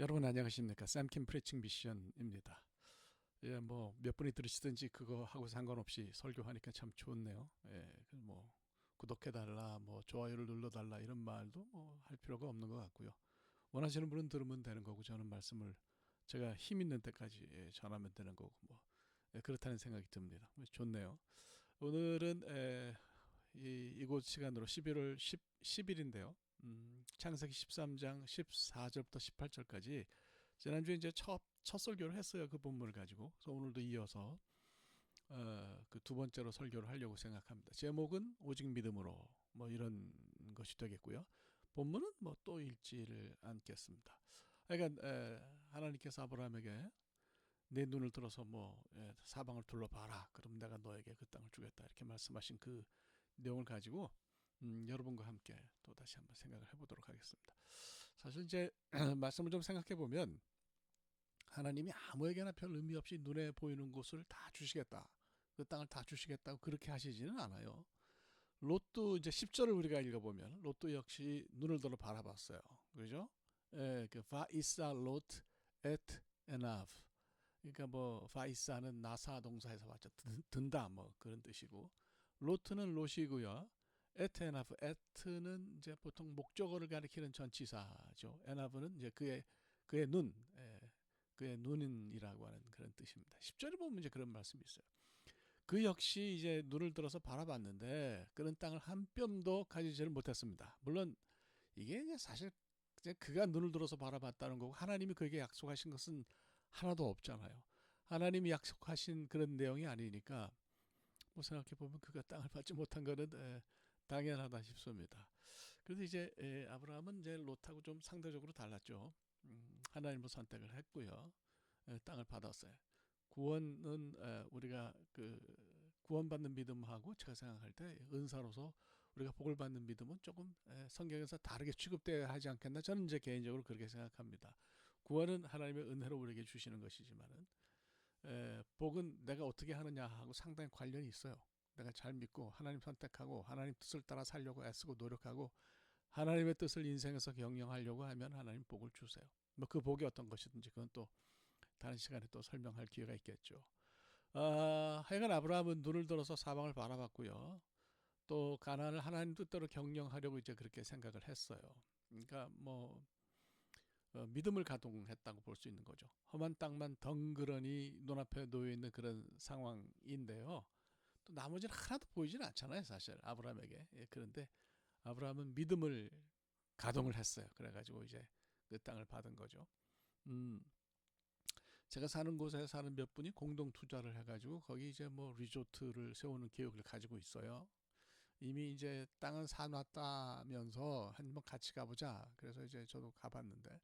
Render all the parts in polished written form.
여러분 안녕하십니까? 샘킴 프리칭 미션입니다. 예, 뭐 몇 분이 들으시든지 그거 하고 상관없이 설교하니까 참 좋네요. 예, 뭐 구독해달라, 뭐 좋아요를 눌러달라 이런 말도 뭐 할 필요가 없는 것 같고요. 원하시는 분은 들으면 되는 거고 저는 말씀을 제가 힘 있는 때까지 전하면 되는 거고 뭐 그렇다는 생각이 듭니다. 좋네요. 오늘은 이곳 시간으로 11월 10일인데요. 창세기 13장 14절부터 18절까지 지난주에 이제 첫 설교를 했어요. 그 본문을 가지고. 그래서 오늘도 이어서 그 두 번째로 설교를 하려고 생각합니다. 제목은 오직 믿음으로 뭐 이런 것이 되겠고요. 본문은 뭐 또 읽지를 않겠습니다. 그러니까 하나님께서 아브라함에게 내 눈을 들어서 뭐 사방을 둘러봐라. 그럼 내가 너에게 그 땅을 주겠다. 이렇게 말씀하신 그 내용을 가지고 여러분과 함께 또 다시 한번 생각을 해보도록 하겠습니다. 사실 이제 말씀을 좀 생각해 보면 하나님이 아무에게나 별 의미 없이 눈에 보이는 곳을 다 주시겠다. 그 땅을 다 주시겠다고 그렇게 하시지는 않아요. 롯도 이제 10절을 우리가 읽어보면 롯도 역시 눈을 들어 바라봤어요. 그죠? 그 바이사 롯 et enav. 그러니까 뭐 바이사는 나사 동사에서 왔죠. 든다 뭐 그런 뜻이고 로트는 롯이고요. 에트에나프 에트는 이제 보통 목적어를 가리키는 전치사죠. 에나프는 이제 그의 눈, 그의 눈이라고 하는 그런 뜻입니다. 10절에 보면 이제 그런 말씀이 있어요. 그 역시 이제 눈을 들어서 바라봤는데 그런 땅을 한 뼘도 가지지를 못했습니다. 물론 이게 이제 사실 이제 그가 눈을 들어서 바라봤다는 거고 하나님이 그에게 약속하신 것은 하나도 없잖아요. 하나님이 약속하신 그런 내용이 아니니까 뭐 생각해 보면 그가 땅을 받지 못한 거는 당연하다 싶습니다. 그래서 이제 아브라함은 이제 롯하고 좀 상대적으로 달랐죠. 하나님을 선택을 했고요. 땅을 받았어요. 구원은 우리가 그 구원받는 믿음하고 제가 생각할 때 은사로서 우리가 복을 받는 믿음은 조금 성경에서 다르게 취급되어야 하지 않겠나 저는 이제 개인적으로 그렇게 생각합니다. 구원은 하나님의 은혜로 우리에게 주시는 것이지만은 복은 내가 어떻게 하느냐 하고 상당히 관련이 있어요. 내가 잘 믿고 하나님 선택하고 하나님 뜻을 따라 살려고 애쓰고 노력하고 하나님의 뜻을 인생에서 경영하려고 하면 하나님 복을 주세요. 뭐 그 복이 어떤 것이든지 그건 또 다른 시간에 또 설명할 기회가 있겠죠. 하여간 아브라함은 눈을 들어서 사방을 바라봤고요. 또 가나안을 하나님 뜻대로 경영하려고 이제 그렇게 생각을 했어요. 그러니까 뭐 믿음을 가동했다고 볼 수 있는 거죠. 험한 땅만 덩그러니 눈앞에 놓여 있는 그런 상황인데요. 또 나머지는 하나도 보이지는 않잖아요, 사실 아브라함에게. 그런데 아브라함은 믿음을 가동을 했어요. 그래가지고 이제 그 땅을 받은 거죠. 음, 제가 사는 곳에 사는 몇 분이 공동 투자를 해가지고 거기 이제 뭐 리조트를 세우는 계획을 가지고 있어요. 이미 이제 땅은 사놨다면서 한번 같이 가보자. 그래서 이제 저도 가봤는데,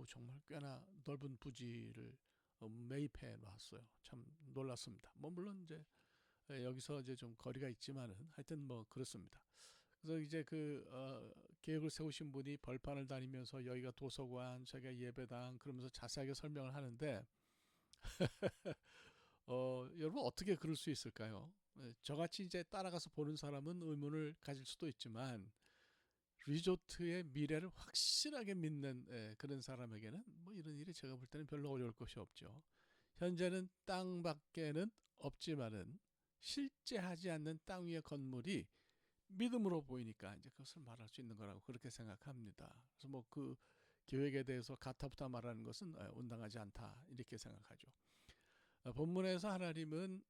정말 꽤나 넓은 부지를 매입해 놨어요. 참 놀랐습니다. 뭐 물론 이제 여기서 이제 좀 거리가 있지만은 하여튼 뭐 그렇습니다. 그래서 이제 계획을 세우신 분이 벌판을 다니면서 여기가 도서관, 저기가 예배당 그러면서 자세하게 설명을 하는데 여러분 어떻게 그럴 수 있을까요? 저같이 이제 따라가서 보는 사람은 의문을 가질 수도 있지만 리조트의 미래를 확실하게 믿는 그런 사람에게는 뭐 이런 일이 제가 볼 때는 별로 어려울 것이 없죠. 현재는 땅밖에는 없지만은 실제 하지 않는 땅 위의 건물이 믿음으로 보이니까 이제 그것을 말할 수 있는 거라고 그렇게 생각합니다. 그래서 뭐 그 계획에 대해서 가타부타 말하는 것은 온당하지 않다 이렇게 생각하죠. 본문에서 하나님은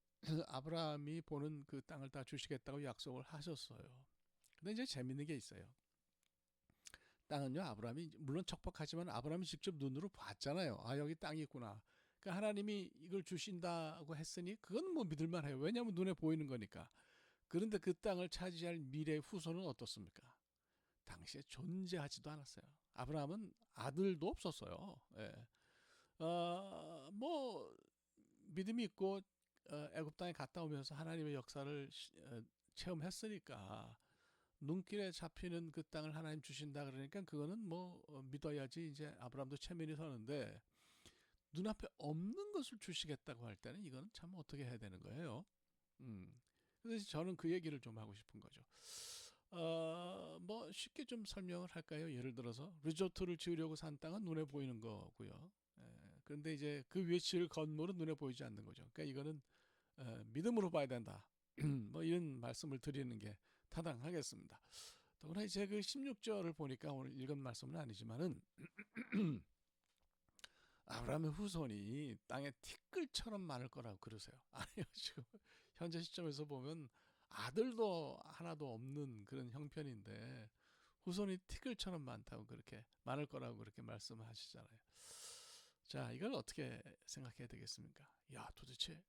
아브라함이 보는 그 땅을 다 주시겠다고 약속을 하셨어요. 근데 이제 재밌는 게 있어요. 땅은요, 아브라함이 물론 척박하지만 아브라함이 직접 눈으로 봤잖아요. 아, 여기 땅이 있구나. 그러니까 하나님이 이걸 주신다고 했으니 그건 뭐 믿을만 해요. 왜냐하면 눈에 보이는 거니까. 그런데 그 땅을 차지할 미래의 후손은 어떻습니까? 당시에 존재하지도 않았어요. 아브라함은 아들도 없었어요. 예. 뭐 믿음이 있고 애굽 땅에 갔다 오면서 하나님의 역사를 체험했으니까 눈길에 잡히는 그 땅을 하나님 주신다 그러니까 그거는 뭐 믿어야지 이제 아브라함도 체면이 서는데 눈앞에 없는 것을 주시겠다고 할 때는 이거는 참 어떻게 해야 되는 거예요. 그래서 저는 그 얘기를 좀 하고 싶은 거죠. 뭐 쉽게 좀 설명을 할까요? 예를 들어서 리조트를 지으려고 산 땅은 눈에 보이는 거고요. 그런데 이제 그 위에 지을 건물은 눈에 보이지 않는 거죠. 그러니까 이거는 믿음으로 봐야 된다. 뭐 이런 말씀을 드리는 게 타당하겠습니다. 더구나 이제 그 16절을 보니까 오늘 읽은 말씀은 아니지만은 아브라함의 후손이 땅에 티끌처럼 많을 거라고 그러세요. 아니요, 지금 현재 시점에서 보면 아들도 하나도 없는 그런 형편인데 후손이 티끌처럼 많다고 그렇게 많을 거라고 그렇게 말씀하시잖아요. 자, 이걸 어떻게 생각해야 되겠습니까? 야, 도대체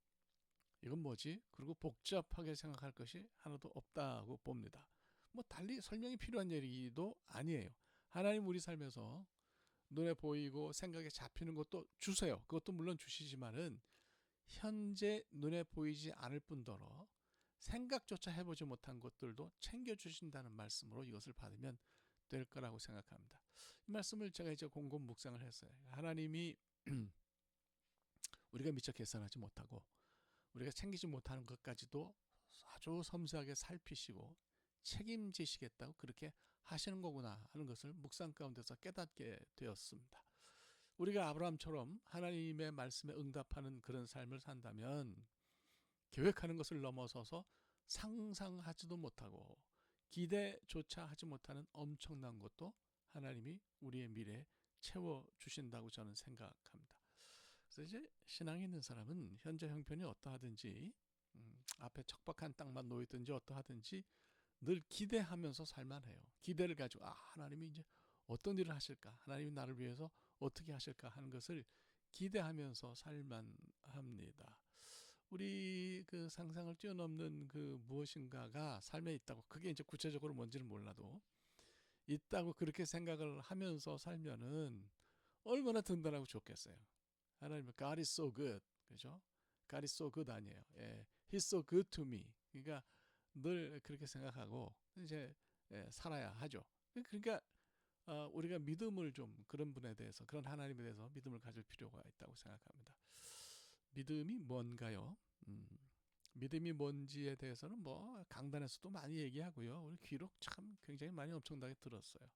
이건 뭐지? 그리고 복잡하게 생각할 것이 하나도 없다고 봅니다. 뭐 달리 설명이 필요한 얘기도 아니에요. 하나님 우리 삶에서 눈에 보이고 생각에 잡히는 것도 주세요. 그것도 물론 주시지만은 현재 눈에 보이지 않을 뿐더러 생각조차 해보지 못한 것들도 챙겨주신다는 말씀으로 이것을 받으면 될 거라고 생각합니다. 이 말씀을 제가 이제 곰곰 묵상을 했어요. 하나님이 우리가 미처 계산하지 못하고 우리가 챙기지 못하는 것까지도 아주 섬세하게 살피시고 책임지시겠다고 그렇게 하시는 거구나 하는 것을 묵상 가운데서 깨닫게 되었습니다. 우리가 아브라함처럼 하나님의 말씀에 응답하는 그런 삶을 산다면 계획하는 것을 넘어서서 상상하지도 못하고 기대조차 하지 못하는 엄청난 것도 하나님이 우리의 미래에 채워주신다고 저는 생각합니다. 그래서 이제 신앙이 있는 사람은 현재 형편이 어떠하든지 앞에 척박한 땅만 놓이든지 어떠하든지 늘 기대하면서 살만 해요. 기대를 가지고 하나님이 이제 어떤 일을 하실까? 하나님이 나를 위해서 어떻게 하실까 하는 것을 기대하면서 살만 합니다. 우리 그 상상을 뛰어넘는 그 무엇인가가 삶에 있다고 그게 이제 구체적으로 뭔지는 몰라도 있다고 그렇게 생각을 하면서 살면은 얼마나 든든하고 좋겠어요. 하나님은 God is so good. 그죠? God is so good 아니에요. 예. He's so good to me. 그러니까 늘 그렇게 생각하고 이제 살아야 하죠. 그러니까 우리가 믿음을 좀 그런 분에 대해서 그런 하나님에 대해서 믿음을 가질 필요가 있다고 생각합니다. 믿음이 뭔가요? 믿음이 뭔지에 대해서는 뭐 강단에서도 많이 얘기하고요. 우리 귀로 참 굉장히 많이 엄청나게 들었어요.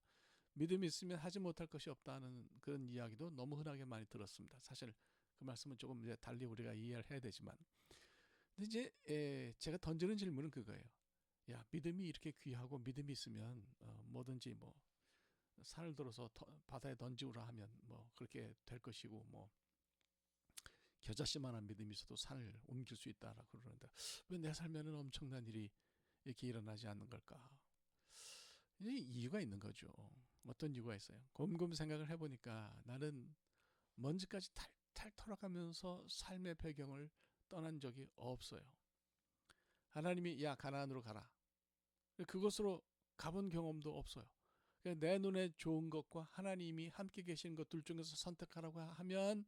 믿음이 있으면 하지 못할 것이 없다는 그런 이야기도 너무 흔하게 많이 들었습니다. 사실 그 말씀은 조금 이제 달리 우리가 이해를 해야 되지만, 근데 이제 제가 던지는 질문은 그거예요. 야, 믿음이 이렇게 귀하고 믿음이 있으면 뭐든지 뭐 산을 들어서 바다에 던지우라 하면 뭐 그렇게 될 것이고 뭐 겨자씨만한 믿음이 있어도 산을 옮길 수 있다라고 그러는데 왜 내 삶에는 엄청난 일이 이렇게 일어나지 않는 걸까? 이유가 있는 거죠. 어떤 이유가 있어요? 곰곰 생각을 해보니까 나는 먼지까지 탈탈 털어가면서 삶의 배경을 떠난 적이 없어요. 하나님이 야 가나안으로 가라. 그것으로 가본 경험도 없어요. 내 눈에 좋은 것과 하나님이 함께 계신 것들 중에서 선택하라고 하면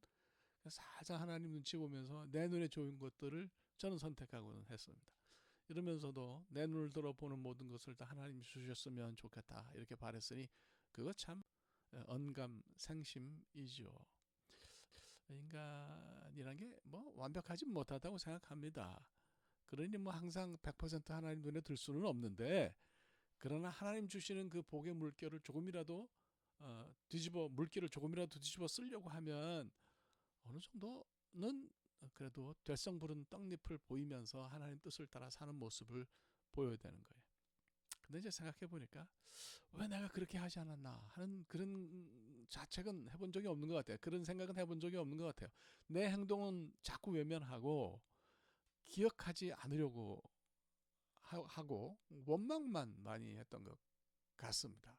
살짝 하나님 눈치 보면서 내 눈에 좋은 것들을 저는 선택하고는 했습니다. 이러면서도 내 눈을 들어보는 모든 것을 다 하나님이 주셨으면 좋겠다 이렇게 바랬으니 그거 참 언감생심이죠. 인간이란 게 뭐 완벽하지 못하다고 생각합니다. 그러니 뭐 항상 100% 하나님 눈에 들 수는 없는데 그러나 하나님 주시는 그 복의 물결을 조금이라도 물기를 조금이라도 뒤집어 쓰려고 하면 어느 정도는 그래도 될성 부른 떡잎을 보이면서 하나님 뜻을 따라 사는 모습을 보여야 되는 거예요. 근데 이제 생각해 보니까 왜 내가 그렇게 하지 않았나 하는 그런 자책은 해본 적이 없는 것 같아요. 그런 생각은 해본 적이 없는 것 같아요. 내 행동은 자꾸 외면하고 기억하지 않으려고 하고 원망만 많이 했던 것 같습니다.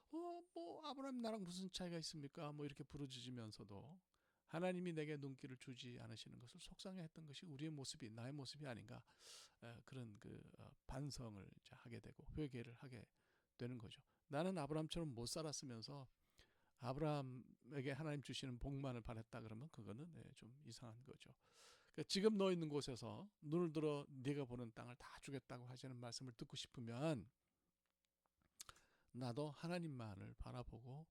뭐 아브라함 나랑 무슨 차이가 있습니까? 뭐 이렇게 부르짖으면서도 하나님이 내게 눈길을 주지 않으시는 것을 속상해했던 것이 우리의 모습이 나의 모습이 아닌가 그런 그 반성을 하게 되고 회개를 하게 되는 거죠. 나는 아브라함처럼 못 살았으면서 아브라함에게 하나님 주시는 복만을 바랬다 그러면 그거는 좀 이상한 거죠. 그러니까 지금 너 있는 곳에서 눈을 들어 네가 보는 땅을 다 주겠다고 하시는 말씀을 듣고 싶으면 나도 하나님만을 바라보고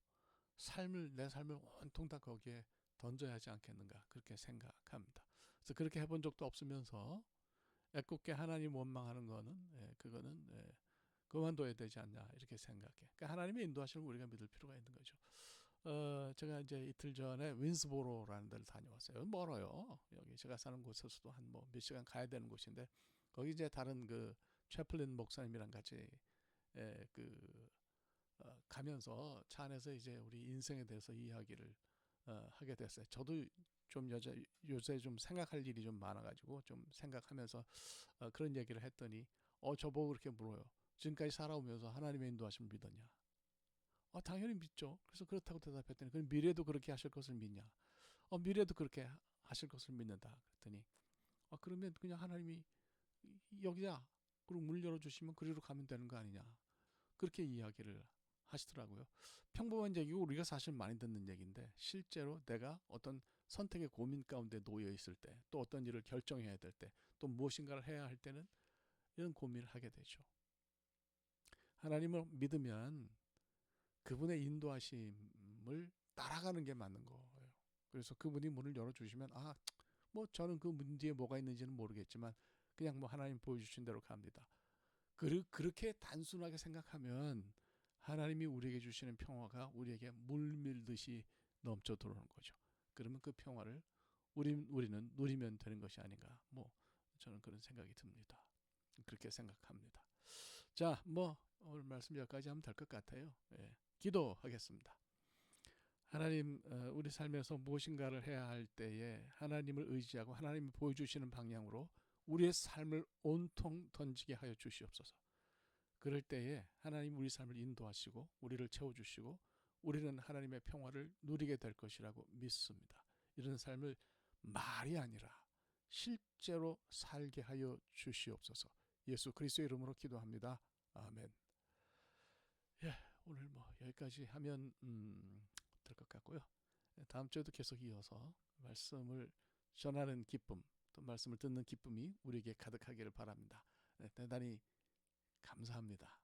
내 삶을 온통 다 거기에 던져야 하지 않겠는가 그렇게 생각합니다. 그래서 그렇게 해본 적도 없으면서 애꿎게 하나님 원망하는 거는 그거는 그만둬야 되지 않냐 이렇게 생각해. 그러니까 하나님의 인도하심을 우리가 믿을 필요가 있는 거죠. 제가 이제 이틀 전에 윈스보로라는 데를 다녀왔어요. 멀어요. 여기 제가 사는 곳에서도 한 뭐 몇 시간 가야 되는 곳인데 거기 이제 다른 그 채플린 목사님이랑 같이 가면서 차 안에서 이제 우리 인생에 대해서 이야기를 하게 됐어요. 저도 좀 요새 좀 생각할 일이 좀 많아가지고 좀 생각하면서 그런 얘기를 했더니 저보고 그렇게 물어요. 지금까지 살아오면서 하나님의 인도하심을 믿었냐? 당연히 믿죠. 그래서 그렇다고 대답했더니 그럼 미래도 그렇게 하실 것을 믿냐? 미래도 그렇게 하실 것을 믿는다. 그랬더니 그러면 그냥 하나님이 여기야. 그리고 문 열어주시면 그리로 가면 되는 거 아니냐? 그렇게 이야기를 하시더라고요. 평범한 얘기고 우리가 사실 많이 듣는 얘기인데 실제로 내가 어떤 선택의 고민 가운데 놓여 있을 때, 또 어떤 일을 결정해야 될 때, 또 무엇인가를 해야 할 때는 이런 고민을 하게 되죠. 하나님을 믿으면 그분의 인도하심을 따라가는 게 맞는 거예요. 그래서 그분이 문을 열어주시면 뭐 저는 그 문 뒤에 뭐가 있는지는 모르겠지만 그냥 뭐 하나님 보여주신 대로 갑니다. 그렇게 단순하게 생각하면 하나님이 우리에게 주시는 평화가 우리에게 물밀듯이 넘쳐 들어오는 거죠. 그러면 그 평화를 우리는 누리면 되는 것이 아닌가. 뭐 저는 그런 생각이 듭니다. 그렇게 생각합니다. 자, 뭐 오늘 말씀 여기까지 하면 될 것 같아요. 예, 기도하겠습니다. 하나님, 우리 삶에서 무엇인가를 해야 할 때에 하나님을 의지하고 하나님이 보여주시는 방향으로 우리의 삶을 온통 던지게 하여 주시옵소서. 그럴 때에 하나님 우리 삶을 인도하시고 우리를 채워주시고 우리는 하나님의 평화를 누리게 될 것이라고 믿습니다. 이런 삶을 말이 아니라 실제로 살게 하여 주시옵소서. 예수 그리스도의 이름으로 기도합니다. 아멘. 예, 오늘 뭐 여기까지 하면 될 것 같고요. 다음 주에도 계속 이어서 말씀을 전하는 기쁨, 또 말씀을 듣는 기쁨이 우리에게 가득하기를 바랍니다. 대단히 감사합니다.